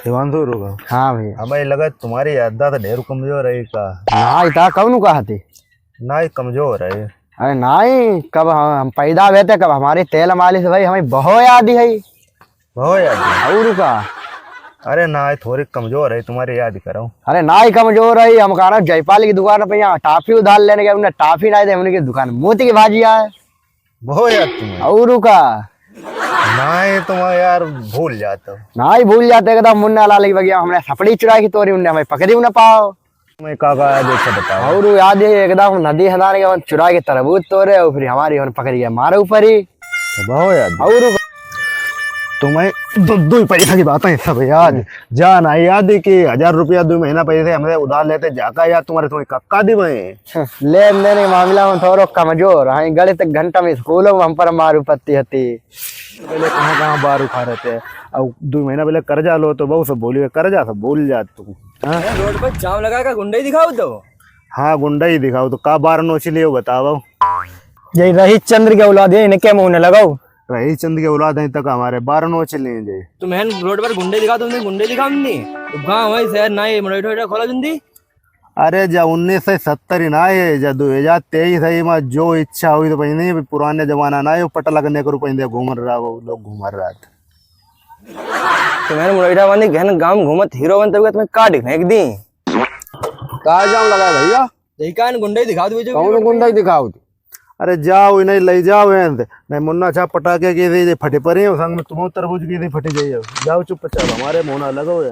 हिमांशु रुका। हाँ भैया। हमें लगा तुम्हारी याददाश्त ढेर कमजोर है का। ना इता कब नु कहा थी? ना ही कमजोर है। अरे नहीं, कब हम पैदा हुए थे, कब हमारे तेल मालिश भाई हमें बहुत याद है। बहुत याद और का? अरे ना थोड़ी कमजोर है, तुम्हारी याद करो। अरे ना ही कमजोर है, हम कहा जयपाल की दुकान पे यहाँ टाफी उधार लेने गए, उन्हें टाफी ना दे, उनकी दुकान मोती की भाजी है। बहुत याद तुम्हें। और का? ना ही तुम यार भूल जाते हो। ना ही भूल जाते एकदम। मुन्ना लाल की बगिया हमने सपड़ी चुरा की तोरी, उन्हें हमें पकड़ी उन्हें पाओ। तुम्हें काका याद है बताओ। और याद है एकदम नदी हनारे के चुरा के तरबूज तोड़े और फिर हमारी पकड़ गया मारे ऊपर ही। बहुत याद। और तुम्हें दो ही पैसा की बात है सब याद। जा ना याद है कि 1000 रुपया 2 महीना पैसे हमसे उधार लेते जाका याद तुम्हारे तुम्हें कक्का दी मैं। लेन देन के मामला में थोड़ा कमजोर है। गले तक घंटा में स्कूलों में हम पर मारू पत्ती हती। पहले कहाँ बार उठा रहते हैं। अब 2 महीना पहले कर्जा लो तो बहुत सब बोलिए, कर्जा सब भूल जा तुम। रोड पर जाम लगा कर गुंडे दिखाओ तो। हाँ गुंडा ही दिखाओ तो का बार नोच लियो बताओ। यही रही चंद्र के औलाद है, इन्हें क्या मुंह लगाओ। रही चंद के औलाद है तक हमारे 12 नोच लिए जे। तुम्हें रोड पर गुंडे दिखा, तुमने गुंडे दिखा नहीं तो गाँव है शहर ना ही मोटा खोला जुंदी। अरे जा 1970 ही ना है, जा 2023 है में जो इच्छा हुई तो नहीं पुराने जमाना ना है पटा लगने को रुपये घूम रहा वो लोग घूम रहा था। तुम्हें मोटा बंदी गहन गांव घूमत हीरो बनते हुए तुम्हें काट फेंक दी। कहा जाम लगा भैया? देखा गुंडे दिखा दो। कौन गुंडा ही दिखाओ? अरे जाओ नहीं ले जाओ नहीं मुन्ना छाप पटाखे की थी फटे पड़े संग में तुम तरबूज की थी फटी जाइए। जाओ चुप चाप हमारे मोना लगो है।